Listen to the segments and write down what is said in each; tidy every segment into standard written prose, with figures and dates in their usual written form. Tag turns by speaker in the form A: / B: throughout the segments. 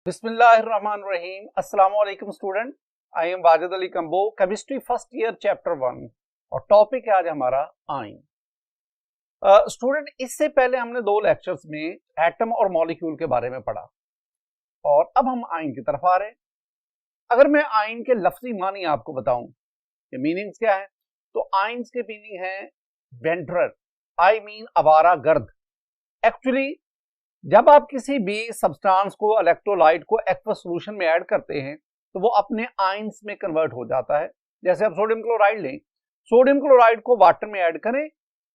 A: बिस्मिल्लाहिर्रहमानिर्रहीम। अस्सलाम वालेकुम student, I am Wajid Ali combo, chemistry first year chapter 1 और टॉपिक है आज हमारा आयन। स्टूडेंट, इससे पहले हमने दो लेक्चर्स में एटम और मॉलिक्यूल के बारे में पढ़ा और अब हम आयन की तरफ आ रहे हैं। अगर मैं आयन के लफ्जी मानी आपको बताऊं कि मीनिंग्स क्या है, तो आयन के मीनिंग है वेंडरर, आई मीन आवारा गर्द। एक्चुअली जब आप किसी भी सब्सटेंस को, इलेक्ट्रोलाइट को एक्वस सॉल्यूशन में ऐड करते हैं तो वो अपने आयंस में कन्वर्ट हो जाता है। जैसे आप सोडियम क्लोराइड लें, सोडियम क्लोराइड को वाटर में ऐड करें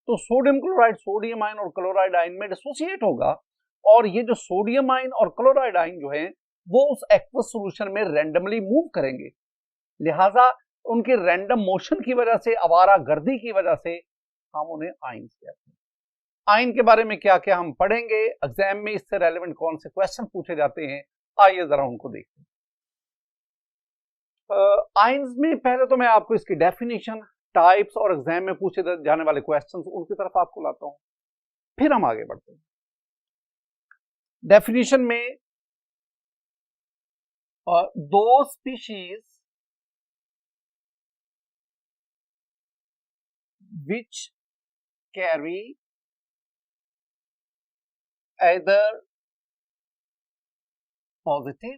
A: तो सोडियम क्लोराइड सोडियम आयन और क्लोराइड आयन में डिसोसिएट होगा और ये जो सोडियम आयन और क्लोराइड आयन जो है वो उस एक्वस सॉल्यूशन में रैंडमली मूव करेंगे। लिहाजा उनके रैंडम मोशन की वजह से, आवारा गर्दी की वजह से हम उन्हें आयंस कहते हैं। आयन के बारे में क्या क्या हम पढ़ेंगे, एग्जाम में इससे रेलेवेंट कौन से क्वेश्चन पूछे जाते हैं, आइए जरा उनको देखते हैं। आयंस में पहले तो मैं आपको इसकी डेफिनेशन, टाइप्स और एग्जाम में पूछे जाने वाले क्वेश्चन उनकी तरफ आपको लाता हूं, फिर हम आगे बढ़ते हैं। डेफिनेशन में दो species which carry either positive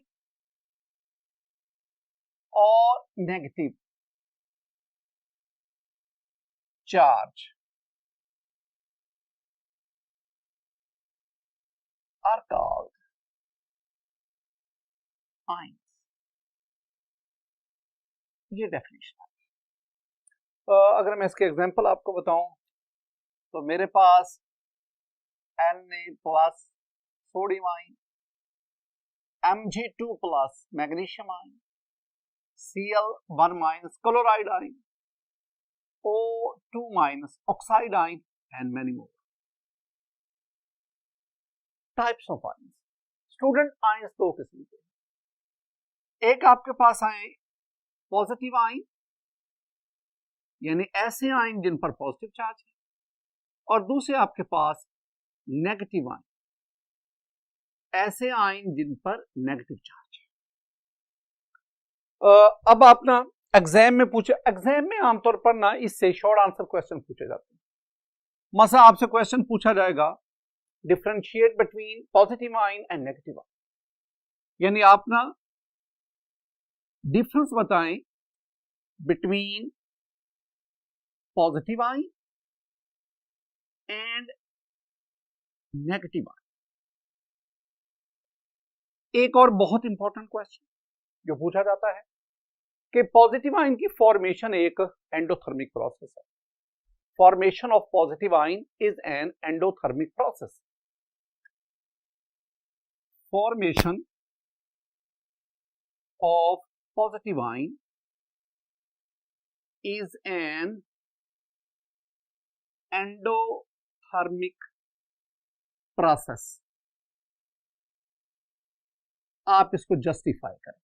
A: or negative charge are called ions। ये डेफिनेशन है। अगर मैं इसके एग्जांपल आपको बताऊं तो मेरे पास Na plus sodium ion, Mg2 plus magnesium ion, Cl1 minus chloride ion, O2 minus oxide ion and many more. Types of ions. Student, ions दो किस्म के, एक आपके पास आए पॉजिटिव आयन, यानी ऐसे आयन जिन पर पॉजिटिव चार्ज है, और दूसरे आपके पास नेगेटिव आयन, ऐसे आयन जिन पर नेगेटिव चार्ज है। अब आप ना एग्जाम में पूछे, एग्जाम में आमतौर पर ना इससे शॉर्ट आंसर क्वेश्चन पूछे जाते हैं। मसा आपसे क्वेश्चन पूछा जाएगा differentiate between positive ion and negative ion, यानी आप ना डिफरेंस बताएं between positive ion and negative ion. एक और बहुत इंपॉर्टेंट क्वेश्चन जो पूछा जाता है कि पॉजिटिव आयन की फॉर्मेशन एक एंडोथर्मिक प्रोसेस है। Formation of positive ion is an endothermic process. Formation of positive ion is an endothermic process. आप इसको जस्टिफाई करें।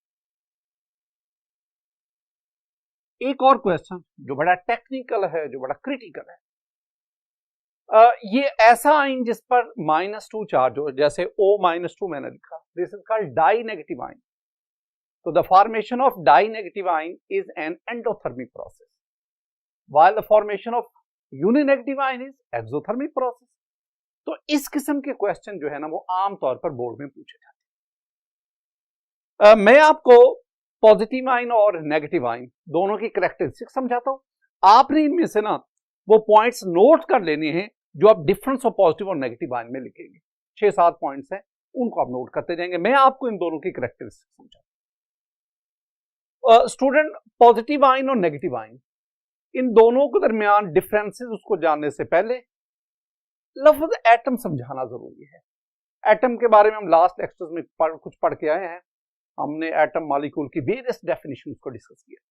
A: एक और क्वेश्चन जो बड़ा टेक्निकल है, जो बड़ा क्रिटिकल है, ये ऐसा आयन जिस पर -2 चार्ज हो, जैसे O-2 मैंने लिखा, this is called di negative ion. तो the formation of di negative ion is an endothermic process, while the formation of uninegative ion is exothermic process. तो इस किस्म के क्वेश्चन जो है ना वो आमतौर पर बोर्ड में पूछे जाते हैं। मैं आपको पॉजिटिव आयन और नेगेटिव आयन दोनों की कैरेक्टरिस्टिक समझाता हूं। आपने इनमें से ना वो पॉइंट्स नोट कर लेने हैं जो आप डिफरेंस ऑफ पॉजिटिव और नेगेटिव आयन में लिखेंगे। 6-7 पॉइंट्स हैं, उनको आप नोट करते जाएंगे। मैं आपको इन दोनों की कैरेक्टरिस्टिक समझाता हूं। स्टूडेंट, पॉजिटिव आयन और नेगेटिव आयन, इन दोनों के दरमियान डिफरेंसेस उसको जानने से पहले लफ्ज एटम समझाना जरूरी है। एटम के बारे में हम लास्ट लेक्चर्स में कुछ पढ़ के आए हैं। हमने एटम मॉलिक्यूल की वेरियस डेफिनेशंस को डिस्कस किया,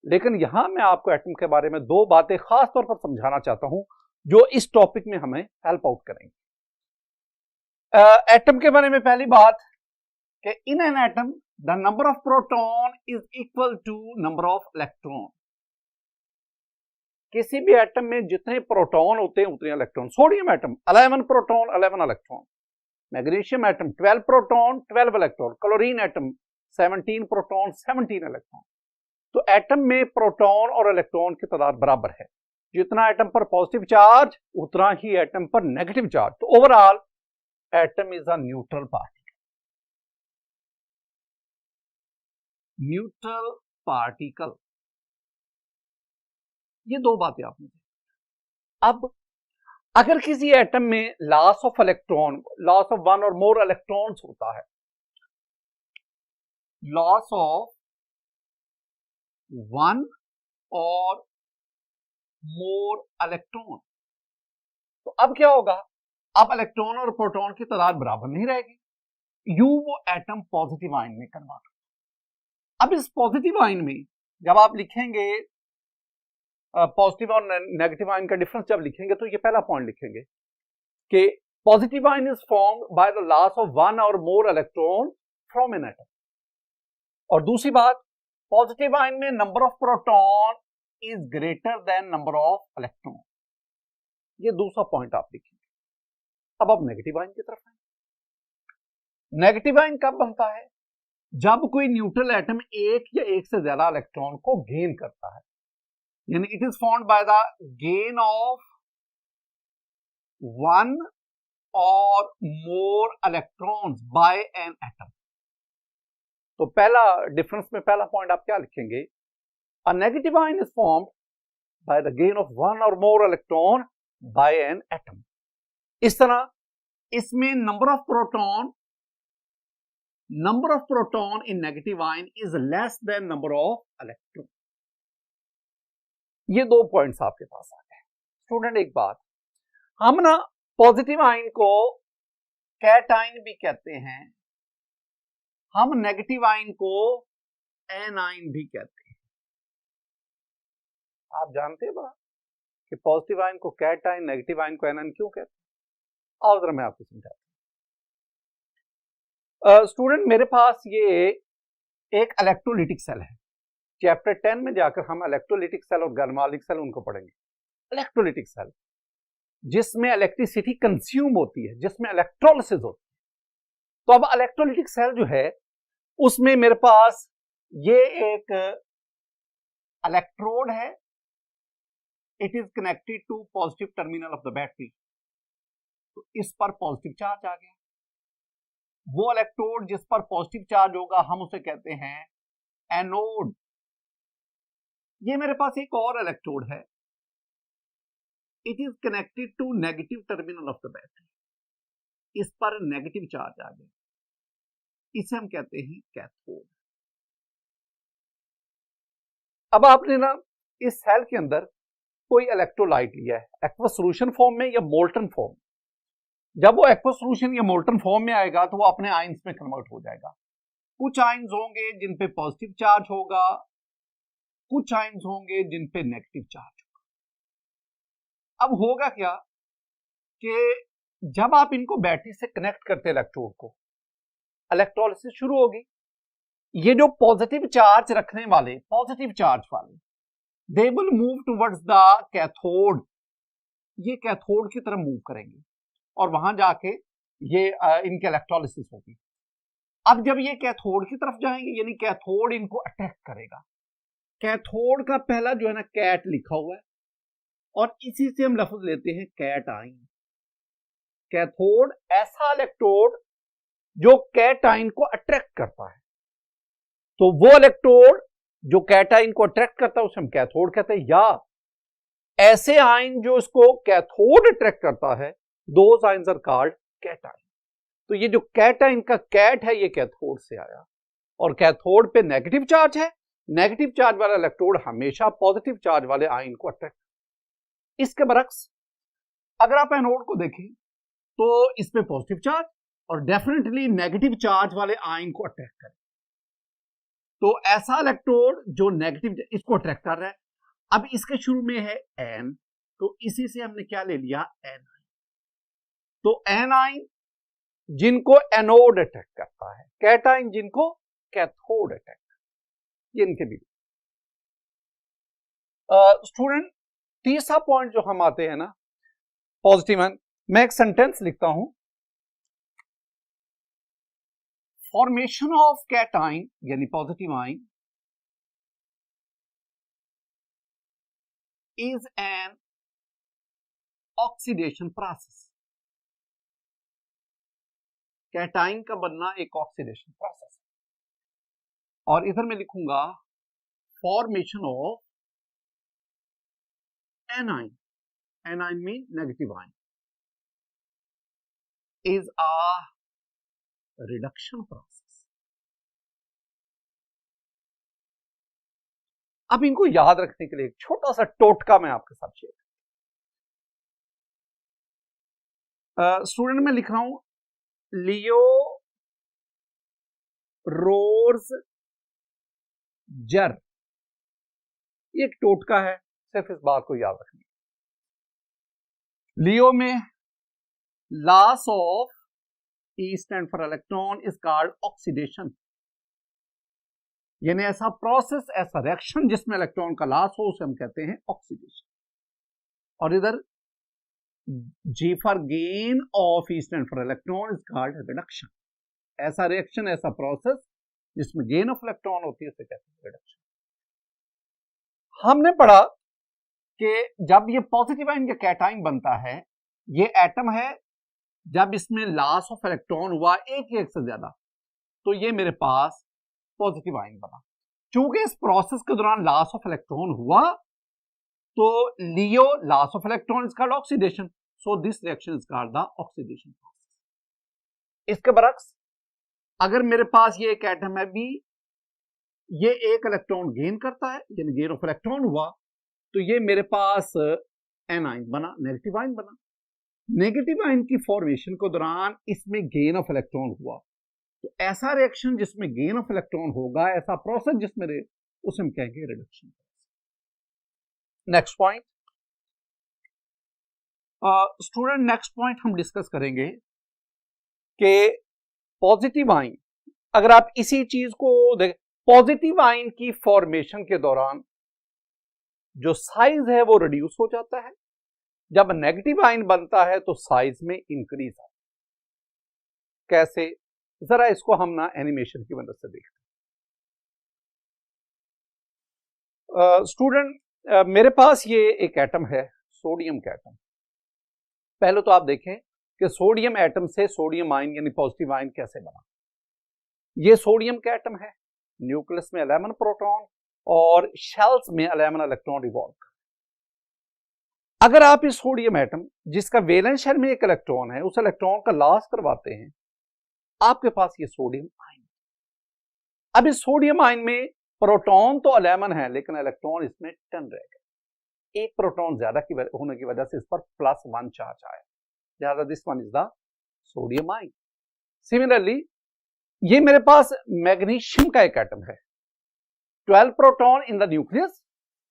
A: लेकिन यहां मैं आपको एटम के बारे में दो बातें खास तौर पर समझाना चाहता हूं जो इस टॉपिक में हमें हेल्प आउट करेंगे। एटम के बारे में पहली बात कि in an atom the number of proton is equal to number of electron. किसी भी एटम में जितने प्रोटॉन होते हैं उतने electron. Sodium atom 11 proton 11 electron, magnesium atom 12 proton 12 electron, chlorine atom 17 proton 17 electron. तो एटम में प्रोटॉन और इलेक्ट्रॉन की तादाद बराबर है, जितना एटम पर पॉजिटिव चार्ज उतना ही एटम पर नेगेटिव चार्ज। तो overall atom is a neutral particle. Neutral particle, ये दो बातें आपने। अब अगर किसी एटम में loss of electron, loss of one और मोर इलेक्ट्रॉन्स होता है, लॉस ऑफ वन और मोर इलेक्ट्रॉन, तो अब क्या होगा, अब इलेक्ट्रॉन और प्रोटॉन की तादाद बराबर नहीं रहेगी, यूं वो एटम पॉजिटिव आयन में कन्वर्ट होगा। अब इस पॉजिटिव आयन में जब आप लिखेंगे पॉजिटिव और नेगेटिव आयन का डिफरेंस जब लिखेंगे, तो ये पहला पॉइंट लिखेंगे कि positive ion is formed by the loss of one और more electron from an atom. और दूसरी बात, पॉजिटिव आयन में number of proton is greater than number of electron. ये दूसरा पॉइंट आप लिखेंगे। अब आप नेगेटिव आयन की तरफ आए। नेगेटिव आयन कब बनता है, जब कोई न्यूट्रल एटम एक या एक से ज्यादा इलेक्ट्रॉन को गेन करता है, यानी it is formed by the gain of one और more electrons by an atom. तो पहला डिफरेंस में पहला पॉइंट आप क्या लिखेंगे, a negative ion is formed by the gain of one और more electron by an atom. इस तरह इसमें number of proton in negative ion is less than number of electron. ये दो पॉइंट्स आपके पास आ गए। स्टूडेंट एक बात, हम ना पॉजिटिव आयन को कैटाइन भी कहते हैं, हम नेगेटिव आयन को एनाइन भी कहते हैं। आप जानते हैं बड़ा कि पॉजिटिव आयन को कैटाइन, नेगेटिव आयन को एनाइन क्यों कहते हैं? और जरा मैं आपको समझाता हूं। स्टूडेंट मेरे पास ये एक इलेक्ट्रोलिटिक सेल है। चैप्टर 10 में जाकर हम इलेक्ट्रोलिटिक सेल और गर्मालिक सेल उनको पढ़ेंगे। इलेक्ट्रोलिटिक सेल जिसमें इलेक्ट्रिसिटी कंज्यूम होती है, जिसमें इलेक्ट्रोलिसिस होती है। तो अब इलेक्ट्रोलिटिक सेल जो है उसमें मेरे पास ये एक इलेक्ट्रोड है, it is connected to positive terminal of the battery. तो इस पर पॉजिटिव चार्ज आ गया। वो इलेक्ट्रोड जिस पर पॉजिटिव चार्ज होगा हम उसे कहते हैं एनोड। ये मेरे पास एक और इलेक्ट्रोड है, it is connected to negative terminal of the battery. इस पर नेगेटिव चार्ज आ गया, इसे हम कहते हैं कैथोड। अब आपने ना इस सेल के अंदर कोई इलेक्ट्रोलाइट लिया है, एक्वस सॉल्यूशन फॉर्म में या मोल्टन फॉर्म। जब वो एक्वस सॉल्यूशन या मोल्टन फॉर्म में आएगा तो वो अपने आयंस में कन्वर्ट हो जाएगा। कुछ आयंस होंगे जिन पे पॉजिटिव चार्ज होगा, कुछ आयंस होंगे जिन पे नेगेटिव चार्ज होगा। अब होगा क्या कि जब आप इनको बैटरी से कनेक्ट करते इलेक्ट्रोड को, इलेक्ट्रोलिसिस शुरू होगी। ये जो पॉजिटिव चार्ज रखने वाले, पॉजिटिव चार्ज वाले, they will move towards the cathode. ये कैथोड की तरफ मूव करेंगे और वहां जाके ये इनके इलेक्ट्रोलिसिस होगी। अब जब ये कैथोड की तरफ जाएंगे, यानी कैथोड इनको अटैक करेगा। कैथोड का पहला जो है ना कैट लिखा हुआ है, और इसी से हम लफ्ज लेते हैं कैटाइन। कैथोड ऐसा इलेक्ट्रोड जो कैटाइन को अट्रैक्ट करता है। तो वो इलेक्ट्रोड जो कैटाइन को अट्रैक्ट करता है उसे हम कैथोड कहते हैं, या ऐसे आयन जो इसको कैथोड अट्रैक्ट करता है, those ions are called cation. तो ये जो कैटाइन का कैट है ये कैथोड से आया, और कैथोड पे नेगेटिव चार्ज है। नेगेटिव चार्ज वाला इलेक्ट्रोड हमेशा पॉजिटिव चार्ज वाले आयन को अट्रैक्ट। इसके बरक्स अगर आप एनोड को देखें तो इसमें पॉजिटिव चार्ज और डेफिनेटली नेगेटिव चार्ज वाले आयन को अट्रैक्ट करें। तो ऐसा इलेक्ट्रोड जो नेगेटिव इसको अट्रैक्ट कर रहा है। अब इसके शुरू में है एन, तो इसी से हमने क्या ले लिया, एन आयन। तो एन आयन जिनको एनोड अट्रैक्ट करता है, कैटाइन जिनको कैथोड अट्रैक्ट, ये इनके बीच। स्टूडेंट तीसरा पॉइंट जो हम आते हैं ना पॉजिटिव आयन, मैं एक सेंटेंस लिखता हूं फॉर्मेशन ऑफ कैटाइन यानी positive ion is an oxidation process. Cation का बनना एक ऑक्सीडेशन प्रोसेस है। और इधर मैं लिखूंगा formation of anion, A9 mean negative ion, is a reduction process. अब इनको याद रखने के लिए एक छोटा सा टोटका मैं आपके साथ शेयर स्टूडेंट में लिख रहा हूं लियो रोर्स जर, ये एक टोटका है, सिर्फ इस बात को याद रखना। लियो में loss of E stand for electron is called oxidation, यानी ऐसा प्रोसेस, ऐसा रिएक्शन जिसमें इलेक्ट्रॉन का लॉस हो उसे हम कहते हैं ऑक्सीडेशन। और इधर G for gain of E stand for electron is called reduction. ऐसा रिएक्शन, ऐसा प्रोसेस जिसमें गेन ऑफ इलेक्ट्रॉन होती है उसे कहते हैं रिडक्शन। हमने पढ़ा कि जब ये पॉजिटिव आयन या कैटाइन बनता है, ये एटम है, जब इसमें लॉस ऑफ इलेक्ट्रॉन हुआ एक से ज्यादा, तो ये मेरे पास पॉजिटिव आयन बना। चूंकि इस प्रोसेस के दौरान लॉस ऑफ इलेक्ट्रॉन हुआ, तो LEO loss of electron is called oxidation, so this reaction is called the oxidation process. इसके बरक्स अगर मेरे पास ये एक एटम है बी, ये एक इलेक्ट्रॉन गेन करता है, यानी गेन ऑफ इलेक्ट्रॉन हुआ, तो ये मेरे पास एन आयन बना, नेगेटिव आयन बना। नेगेटिव आयन की फॉर्मेशन के दौरान इसमें गेन ऑफ इलेक्ट्रॉन हुआ, तो ऐसा रिएक्शन जिसमें गेन ऑफ इलेक्ट्रॉन होगा, ऐसा प्रोसेस जिसमें उसे हम कहेंगे reduction. Next point student, next point हम डिस्कस करेंगे कि पॉजिटिव आयन, अगर आप इसी चीज को देखें, पॉजिटिव आयन की फॉर्मेशन के दौरान जो साइज है वो रिड्यूस हो जाता है, जब नेगेटिव आयन बनता है तो साइज में इंक्रीज आता है। कैसे, जरा इसको हम ना एनिमेशन की मदद से देखते हैं। स्टूडेंट मेरे पास ये एक एटम है, सोडियम का एटम। पहले तो आप देखें कि सोडियम एटम से सोडियम आयन यानी पॉजिटिव आयन कैसे बना। ये सोडियम का एटम है, न्यूक्लियस में 11 प्रोटॉन और शेल्स में 11 इलेक्ट्रॉन रिवॉल्व। अगर आप इस सोडियम एटम जिसका वैलेंस शेल में एक इलेक्ट्रॉन है, उस इलेक्ट्रॉन का लॉस करवाते हैं, आपके पास ये सोडियम आयन। अब इस सोडियम आयन में प्रोटॉन तो 11 है, लेकिन इलेक्ट्रॉन इसमें 10 रह गए। एक प्रोटॉन ज्यादा होने की वजह से इस पर +1 चार्ज आया, लिहाजा this one is the sodium ion. Similarly ये मेरे पास मैग्नीशियम का एक एटम है, 12 proton in the nucleus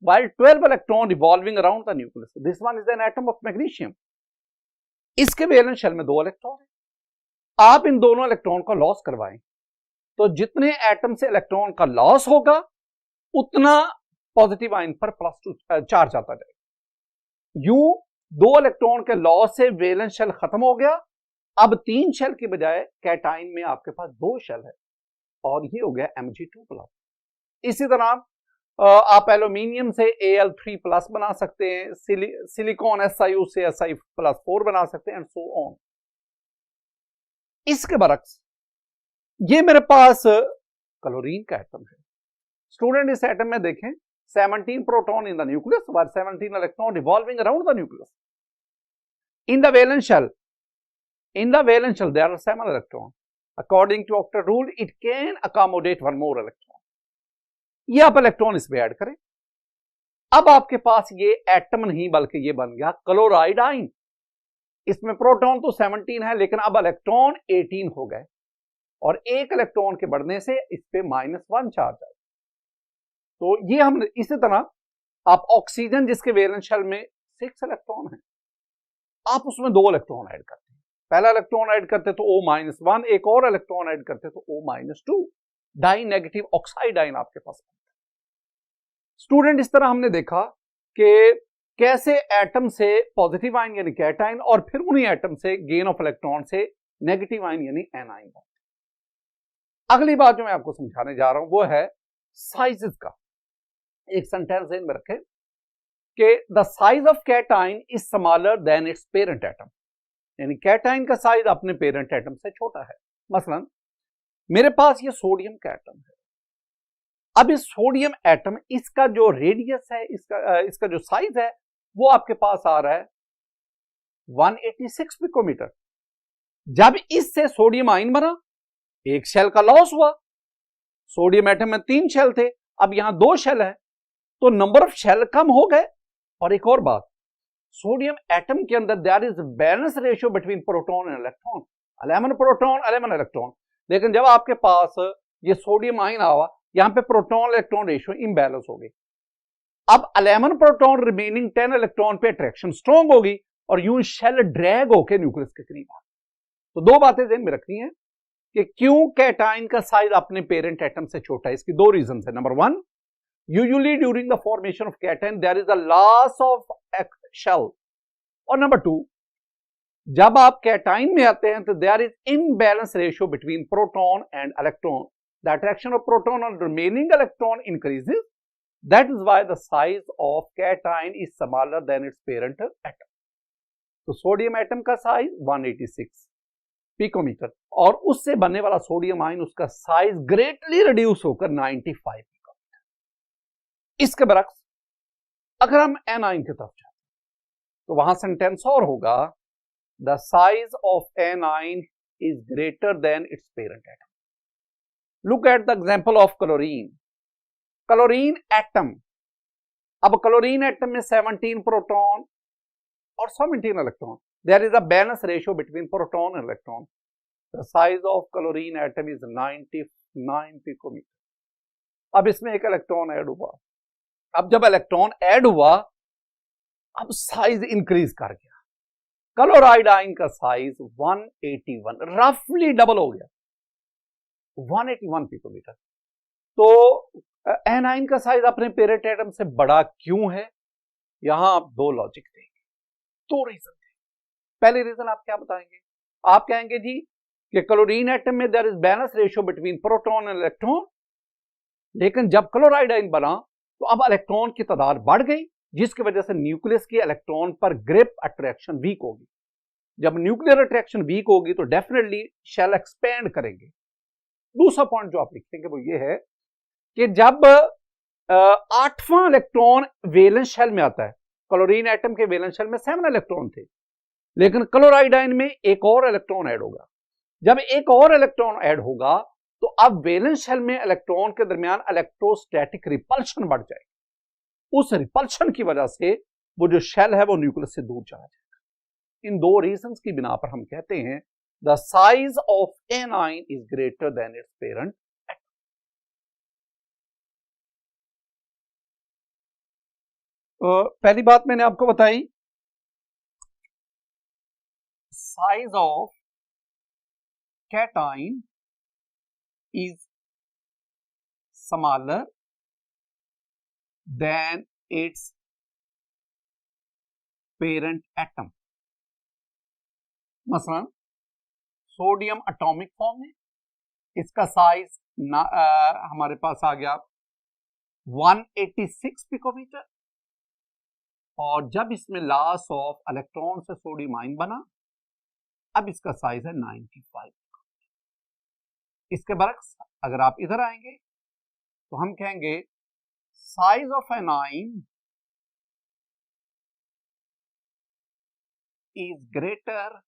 A: while 12 electron revolving around the nucleus. This one is an atom of magnesium. इसके वैलेंस शेल में 2 इलेक्ट्रॉन है। आप इन दोनों इलेक्ट्रॉन का लॉस करवाएं, तो जितने एटम से इलेक्ट्रॉन का लॉस होगा उतना पॉजिटिव आयन पर +2 चार्ज आता जाएगा। यूं 2 इलेक्ट्रॉन के लॉस से वैलेंस शेल खत्म हो गया। अब 3 शेल की बजाय कैटाइन में आपके पास 2 शेल है, और ये हो गया Mg2+। इसी तरह आप एल्यूमिनियम से Al3+ बना सकते हैं, सिलिकॉन SiO से Si+4 बना सकते हैं, एंड सो ऑन। इसके बरक्स ये मेरे पास क्लोरीन का एटम है। स्टूडेंट इस एटम में देखें 17 प्रोटॉन इन द न्यूक्लियस और 17 electron revolving around the nucleus. In the valence shell there are 7 electrons. According to octet rule, it can accommodate 1 more electron. ये आप इलेक्ट्रॉन इसमें ऐड करें, अब आपके पास ये एटम नहीं बल्कि ये बन गया क्लोराइड आयन। इसमें प्रोटॉन तो 17 है, लेकिन अब इलेक्ट्रॉन 18 हो गए, और एक इलेक्ट्रॉन के बढ़ने से इस पे -1 चार्ज आए। तो ये हम इसी तरह आप ऑक्सीजन जिसके वैलेंस शेल में 6 इलेक्ट्रॉन है, आप उसमें 2 इलेक्ट्रॉन ऐड करते हैं। पहला इलेक्ट्रॉन ऐड करते तो O-1, एक और इलेक्ट्रॉन ऐड करते तो O-2, die negative oxide ion आपके पास। स्टूडेंट इस तरह हमने देखा कि कैसे एटम से पॉजिटिव आयन यानी कैटाइन, और फिर उन्हीं एटम से गेन ऑफ इलेक्ट्रॉन से नेगेटिव आयन यानी एनाइन। अगली बात जो मैं आपको समझाने जा रहा हूं वो है साइजेस का। एक सेंटेंस में रखें कि the size of cation is smaller than its parent atom, यानी कैटाइन का साइज अपने पेरेंट एटम से छोटा है। मसलन मेरे पास ये सोडियम का एटम है। अब इस सोडियम एटम, इसका जो रेडियस है, इसका जो साइज है वो आपके पास आ रहा है 186 पिकोमीटर। जब इससे सोडियम आयन बना, एक शेल का लॉस हुआ। सोडियम एटम में 3 शेल थे, अब यहां 2 शेल है, तो नंबर ऑफ शेल कम हो गए। और एक और बात, सोडियम एटम के अंदर there is balance ratio between proton and electron, 11 proton 11 electron. लेकिन जब आपके पास ये सोडियम आयन आवा, यहां पे प्रोटॉन इलेक्ट्रॉन रेशियो इम्बैलेंस हो गई। अब 11 प्रोटॉन रिमेनिंग 10 इलेक्ट्रॉन पे अट्रैक्शन स्ट्रॉन्ग होगी और यूं शेल ड्रैग होकर न्यूक्लियस के करीब आ। तो 2 बातें ध्यान में रखनी है कि क्यों कैटाइन का साइज अपने पेरेंट एटम से छोटा है। इसकी 2 रीजन है। Number 1, usually during the formation of cation there is a loss of shell. और नंबर 2, जब आप कैटाइन में आते हैं तो there is imbalance ratio between proton and electron. The attraction of proton on remaining electron increases, that is why the size of cation is smaller than its parent atom. तो sodium atom का size 186 picometer और उससे बनने वाला sodium ion, उसका size greatly reduce होकर 95 picometre. इसके बरक्स अगर हम एनाइन की तरफ जाते तो वहां सेंटेंस और होगा, the size of anion is greater then its parent atom. Look at the example of chlorine. Chlorine atom, अब क्लोरीन एटम में 17 प्रोटॉन और 17 electron. There is a balance ratio between proton and electron. The size of chlorine atom is 99 picometer. अब इसमें एक electron add हुआ। अब जब electron add हुआ, अब साइज इंक्रीज कर गया। क्लोराइड आयन का साइज 181, रफली डबल हो गया, 181 पिकोमीटर। तो एनाइन का साइज अपने पेरेंट एटम से बड़ा क्यों है? यहां आप 2 लॉजिक देंगे, 2 रीजन। पहले रीजन आप क्या बताएंगे? आप कहेंगे जी कि क्लोरीन एटम में there is balance ratio between proton and electron, लेकिन जब क्लोराइड आयन बना तो अब इलेक्ट्रॉन की तादाद बढ़ गई, जिसकी वजह से न्यूक्लियस की इलेक्ट्रॉन पर ग्रिप अट्रैक्शन वीक होगी। जब न्यूक्लियर अट्रैक्शन वीक होगी तो डेफिनेटली शेल एक्सपेंड करेंगे। दूसरा पॉइंट जो आप लिखेंगे वो ये है कि जब 8वां इलेक्ट्रॉन वैलेंस शेल में आता है, क्लोरीन एटम के वैलेंस शेल में 7 इलेक्ट्रॉन थे, लेकिन क्लोराइड आयन में एक और इलेक्ट्रॉन ऐड होगा। जब एक और इलेक्ट्रॉन ऐड होगा तो अब वैलेंस शेल में इलेक्ट्रॉन के दरमियान इलेक्ट्रोस्टैटिक रिपल्शन बढ़ जाएगी। उस रिपल्शन की वजह से वो जो शेल है वो न्यूक्लियस से दूर चला जाएगा। इन 2 रीजंस की बिना पर हम कहते हैं the size of anion is greater then its parent atom. पहली बात मैंने आपको बताई, size of cation is smaller than its parent atom। मसलन सोडियम एटॉमिक फॉर्म में इसका साइज हमारे पास आ गया 186 पिकोमीटर, और जब इसमें लॉस ऑफ इलेक्ट्रॉन से सोडियम आयन बना, अब इसका साइज है 95। इसके बरक्स अगर आप इधर आएंगे तो हम कहेंगे size of anion is greater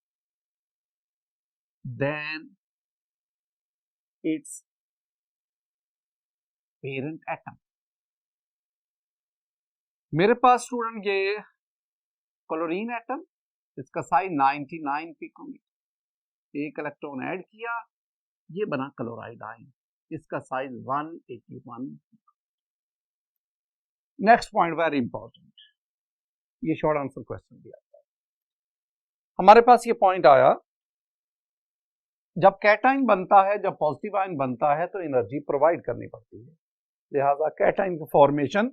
A: then its parent atom. मेरे पास स्टूडेंट ये क्लोरीन एटम, इसका साइज 99 पिकोमीटर, एक इलेक्ट्रॉन ऐड किया, ये बना क्लोराइड आयन, इसका size 181। Next point very important, ये शॉर्ट आंसर क्वेश्चन दिया था। हमारे पास ये पॉइंट आया, जब कैटाइन बनता है, जब पॉजिटिव आयन बनता है तो एनर्जी प्रोवाइड करनी पड़ती है, लिहाजा कैटाइन की फॉर्मेशन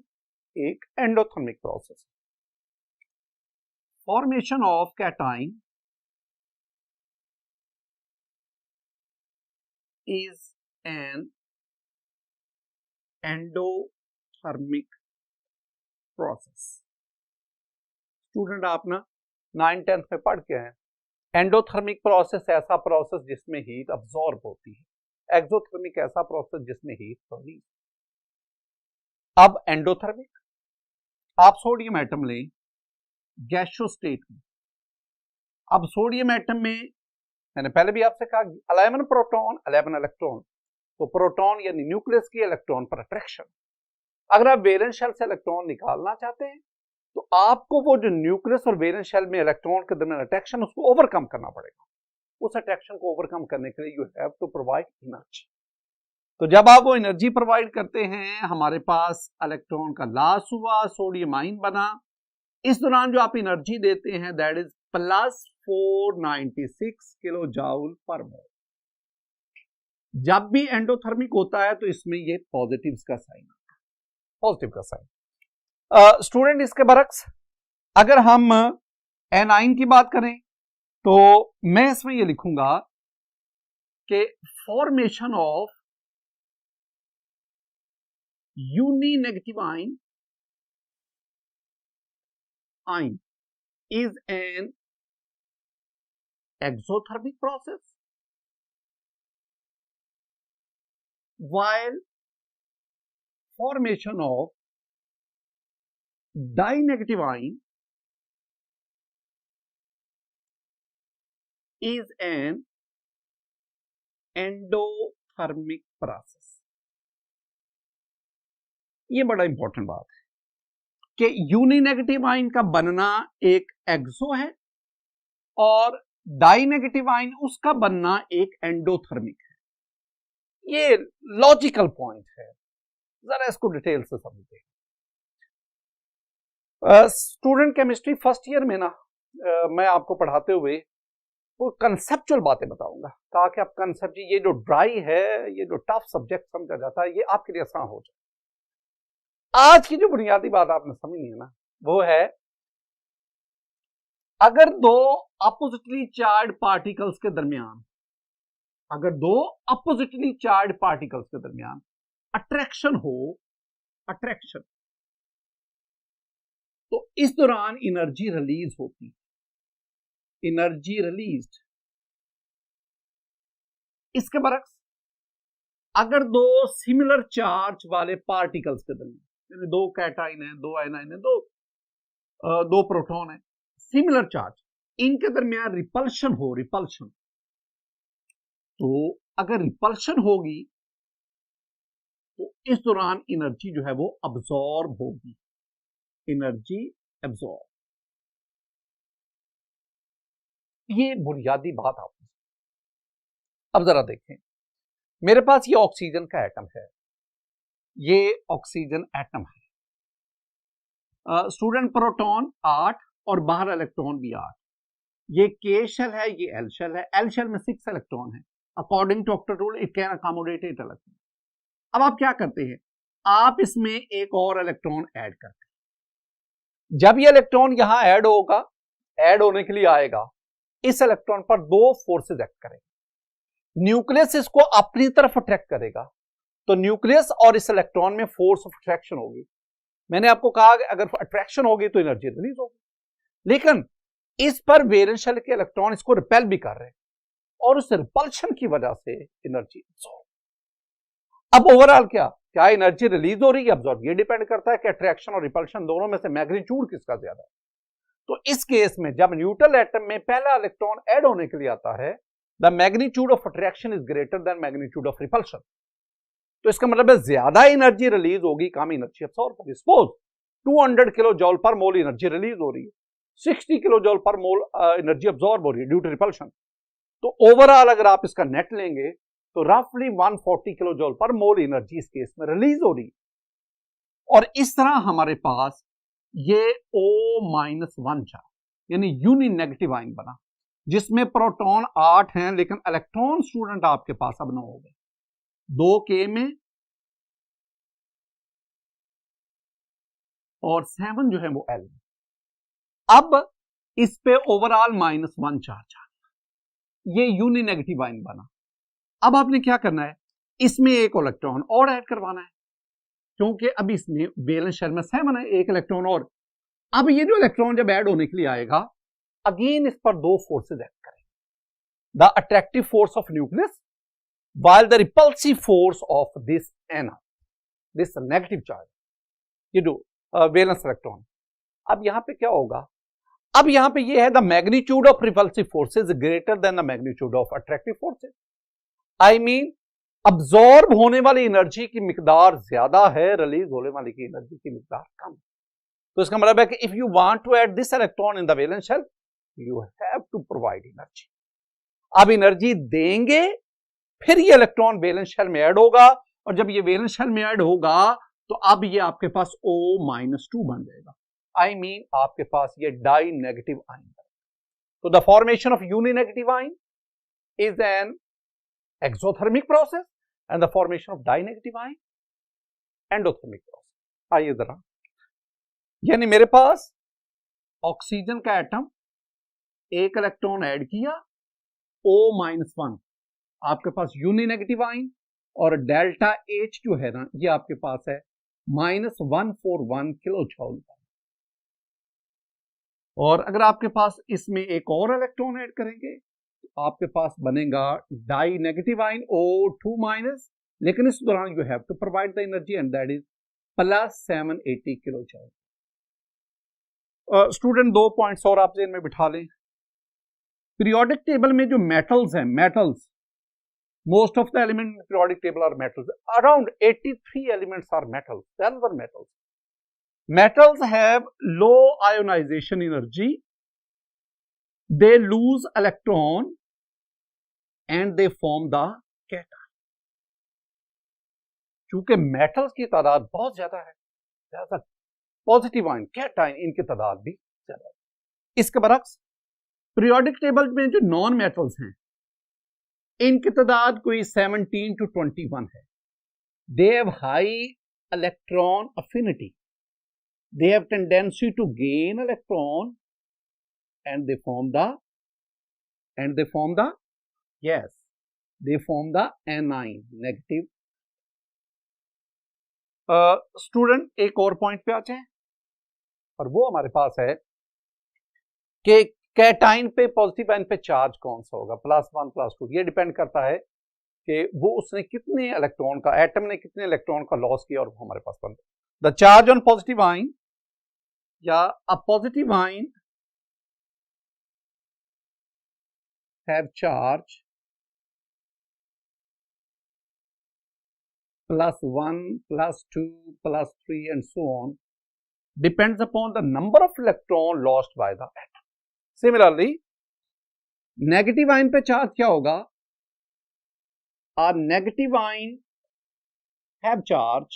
A: एक endothermic process. Formation of cation is N endothermic process. Student आप ना 9th-10th में पढ़ के हैं, एंडोथर्मिक प्रोसेस ऐसा प्रोसेस जिसमें हीट अब्सॉर्ब होती है, एक्सोथर्मिक ऐसा प्रोसेस जिसमें हीट रिलीज। अब एंडोथर्मिक, आप सोडियम एटम लें गैसियस स्टेट में। अब सोडियम एटम में मैंने पहले भी आपसे कहा 11 प्रोटॉन 11 इलेक्ट्रॉन, तो प्रोटॉन यानी न्यूक्लियस की इलेक्ट्रॉन पर अट्रैक्शन। अगर आप वैलेंस शेल से इलेक्ट्रॉन निकालना चाहते हैं तो आपको वो जो न्यूक्लियस और वैलेंस शेल में इलेक्ट्रॉन के दरमियान अट्रैक्शन उसको ओवरकम करना पड़ेगा। उस अट्रैक्शन को ओवरकम करने के लिए you have to provide energy. तो जब आप वो एनर्जी प्रोवाइड करते हैं, हमारे पास इलेक्ट्रॉन का लॉस हुआ, सोडियम आयन बना। इस दौरान जो आप एनर्जी देते हैं that is plus 496 kilojoule per mole. जब भी एंडोथर्मिक होता है तो इसमें ये पॉजिटिव का साइन आता है, पॉजिटिव का साइन। स्टूडेंट इसके बरक्स अगर हम एनाइन की बात करें तो मैं इसमें ये लिखूंगा कि formation of uni negative ion is an exothermic process, while formation of dinegative ion is an endothermic process। ये बड़ा इंपॉर्टेंट बात है कि यूनी नेगेटिव आयन का बनना एक एक्सो है और डाई नेगेटिव आयन उसका बनना एक एंडोथर्मिक है। ये लॉजिकल पॉइंट है, जरा इसको डिटेल से समझते हैं। स्टूडेंट केमिस्ट्री फर्स्ट ईयर में ना मैं आपको पढ़ाते हुए वो कंसेप्चुअल बातें बताऊंगा ताकि आप कंसेप्ट, ये जो ड्राई है, ये जो टफ सब्जेक्ट समझा जाता है, ये आपके लिए आसान हो जाए। आज की जो बुनियादी बात आपने समझनी है ना वो है, अगर दो अपोजिटली चार्ज पार्टिकल्स के दरमियान, अगर दो अपोजिटली चार्ज पार्टिकल्स के दरमियान अट्रैक्शन हो, अट्रैक्शन, तो इस दौरान एनर्जी रिलीज होती, एनर्जी रिलीज्ड। इसके बरक्स अगर दो सिमिलर चार्ज वाले पार्टिकल्स के दरमियान, यानी दो कैटाइन है, दो आयनाइन है, दो प्रोटॉन है, सिमिलर चार्ज, इनके दरमियान रिपल्शन हो, रिपल्शन, तो अगर रिपल्शन होगी तो इस दौरान एनर्जी जो है वो अब्सॉर्ब होगी, एनर्जी अब्सॉर्ब। ये बुनियादी बात आपने। अब जरा देखें, मेरे पास ये ऑक्सीजन का एटम है, ये ऑक्सीजन एटम है। स्टूडेंट प्रोटॉन 8 और बाहर इलेक्ट्रॉन भी 8। ये के शेल है, ये एल शेल है। एल शेल में 6 इलेक्ट्रॉन है। According to octet rule it can accommodate 8 electron. अब आप क्या करते हैं, आप इसमें एक और इलेक्ट्रॉन ऐड करते हैं। जब ये इलेक्ट्रॉन यहां ऐड होगा, ऐड होने के लिए आएगा, इस इलेक्ट्रॉन पर दो फोर्सेस एक्ट करेंगे। न्यूक्लियस इसको अपनी तरफ अट्रैक्ट करेगा, तो न्यूक्लियस और इस इलेक्ट्रॉन में फोर्स ऑफ अट्रैक्शन होगी। मैंने आपको कहा कि अगर अट्रैक्शन होगी तो एनर्जी रिलीज होगी, लेकिन इस पर वैलेंस शेल के इलेक्ट्रॉन इसको रिपेल भी कर रहे हैं और उस रिपल्शन की वजह से एनर्जी अब्सॉर्ब। अब ओवरऑल क्या एनर्जी रिलीज हो रही है, अब्सॉर्ब? ये डिपेंड करता है कि अट्रैक्शन और रिपल्शन दोनों में से मैग्नीट्यूड किसका ज्यादा है। तो इस केस में जब न्यूट्रल एटम में पहला इलेक्ट्रॉन ऐड होने के लिए आता है, the magnitude of attraction is greater then magnitude of repulsion. तो इसका मतलब है ज्यादा एनर्जी रिलीज होगी, कम एनर्जी अब्सॉर्ब होगी। सपोज 200 किलो जूल पर मोल एनर्जी रिलीज हो रही है, 60 किलो जूल पर मोल एनर्जी अब्सॉर्ब हो रही है ड्यू टू रिपल्शन। तो ओवरऑल अगर आप इसका नेट लेंगे तो रफली 140 किलो जूल पर मोल एनर्जी इस केस में रिलीज हो रही है। और इस तरह हमारे पास ये O-1 चार्ज यानी यूनी नेगेटिव आयन बना, जिसमें प्रोटॉन 8 हैं लेकिन इलेक्ट्रॉन स्टूडेंट आपके पास अब 9 हो गए, 2 K में और 7 जो है वो L में। अब इस पे ओवरऑल -1 चार्ज आ गया, ये यूनी नेगेटिव आयन बना। अब आपने क्या करना है, इसमें एक इलेक्ट्रॉन और ऐड करवाना है, क्योंकि अब इसमें वैलेंस शेल में 7 है, एक इलेक्ट्रॉन और। अब ये जो इलेक्ट्रॉन जब ऐड होने के लिए आएगा, अगेन इस पर दो फोर्सेज ऐड करें, the attractive force of nucleus while the repulsive force of this NR, this negative charge, ये जो वैलेंस इलेक्ट्रॉन। अब यहां पे क्या होगा, अब यहां पे ये है the magnitude of repulsive forces greater than the magnitude of attractive forces. I mean absorb होने वाली एनर्जी की मिकदार ज्यादा है, रिलीज होने वाली की एनर्जी की मिकदार कम। तो इसका मतलब है कि if you want to add this electron in the valence shell, you have to provide energy. अब एनर्जी देंगे, फिर ये इलेक्ट्रॉन वैलेंस शेल में ऐड होगा, और जब ये वैलेंस शेल में ऐड होगा तो अब ये आपके पास O-2 बन जाएगा। आई मीन आपके पास ये डाई नेगेटिव आयन। तो the formation of uninegative ion is an exothermic process and the formation of di negative ion endothermic process. आइए जरा, यानी मेरे पास ऑक्सीजन का एटम, एक इलेक्ट्रॉन ऐड किया, O-1, आपके पास यूनिनेगेटिव आयन, और डेल्टा H जो है ना, ये आपके पास है -141 किलो जूल। और अगर आपके पास इसमें एक और इलेक्ट्रॉन ऐड करेंगे तो आपके पास बनेगा डाई नेगेटिव आयन O2-, लेकिन इस दौरान you have to provide the energy and that is +780 kilo joule. Student, दो पॉइंट्स और आप जेन में बिठा लें। पीरियोडिक टेबल में जो मेटल्स हैं, metals, most of the elements in the periodic table are metals. Around 83 elements are metals, 12 are metals. Metals have low ionization energy, they lose electron and they form the cation. चूंकि metals की तादाद बहुत ज्यादा है, ज्यादा positive ion, cation, इनकी तादाद भी ज्यादा है। इसके बरक्स पीरियोडिक टेबल में जो नॉन मेटल्स हैं, इनकी तादाद कोई 17 to 21 है। They have high electron affinity, they have tendency to gain electron and they form the anion negative. Student, एक और पॉइंट पे आते हैं, और वो हमारे पास है कि कैटाइन पे, पॉजिटिव आयन पे चार्ज कौन सा होगा, +1 +2। ये डिपेंड करता है कि वो उसने कितने इलेक्ट्रॉन का, एटम ने कितने इलेक्ट्रॉन का लॉस किया, और वो हमारे पास बनता है। The charge on positive ion या a positive ion have charge +1 +2 +3 and so on depends upon the number of electron lost by the atom. Similarly, negative ion पे चार्ज क्या होगा? A negative ion have charge.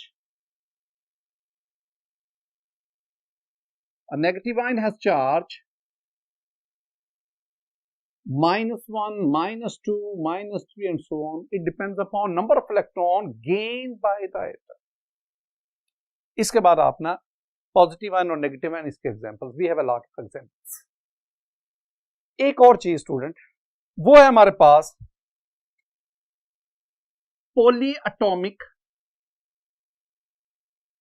A: A negative ion has charge -1, -2, -3 and so on. It depends upon number of electron gained by the atom. इसके बाद अपना positive ion और negative ion, इसके examples, we have a lot of examples. एक और चीज student, वो है हमारे पास poly atomic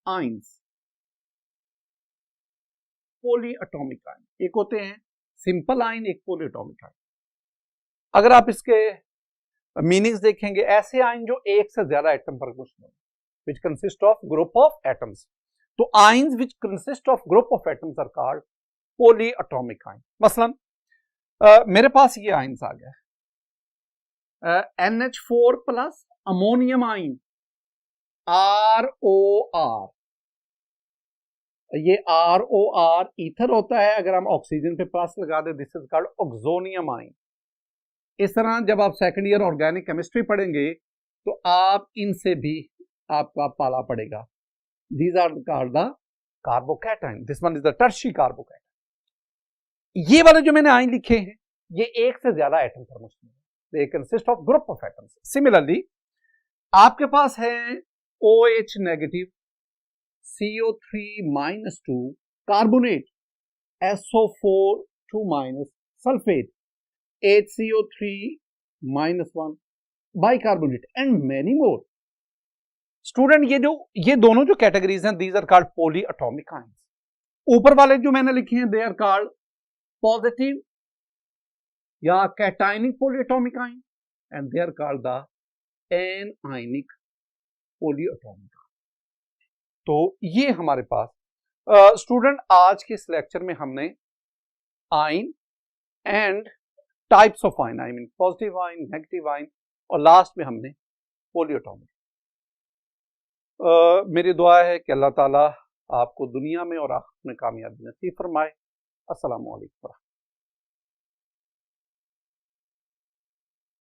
A: ions. Poly atomic ion, एक होते हैं सिंपल आयन, एक पॉली एटॉमिक आयन। अगर आप इसके मीनिंग्स देखेंगे, ऐसे आयन जो एक से ज्यादा एटम पर मुश्तमिल है, which consist of group of atoms. तो ions which consist of group of atoms are called polyatomic ion. मसलन मेरे पास ये आयंस आ गया, NH4 plus ammonium ion ROR। ये ROR ईथर होता है, अगर हम ऑक्सीजन पे प्लस लगा दे, this is called oxonium ion. इस तरह जब आप सेकंड ईयर ऑर्गेनिक केमिस्ट्री पढ़ेंगे तो आप इनसे भी आपका पाला पड़ेगा। These are called the carbocation, this one is the tertiary carbocation. ये वाले जो मैंने आयन लिखे हैं, ये एक से ज्यादा एटम पर मुश्तमिल है, they consist of group of atoms. Similarly आपके पास है OH negative, CO3-2 carbonate, SO4 2- sulphate, HCO3-1 bicarbonate and many more. Student ये दोनों जो कैटेगरीज हैं these are called poly atomic ions. ऊपर वाले जो मैंने लिखे हैं दे आर कॉल्ड पॉजिटिव या cationic poly atomic ion and they are called the anionic poly atomic. तो ये हमारे पास स्टूडेंट आज के इस लेक्चर में हमने ion and types of ion, I mean positive ion, negative ion, और लास्ट में हमने पॉली एटॉमिक। मेरी दुआ है कि अल्लाह ताला आपको दुनिया में और आखिरत में कामयाबी नसीब फरमाए। अस्सलामु अलैकुम।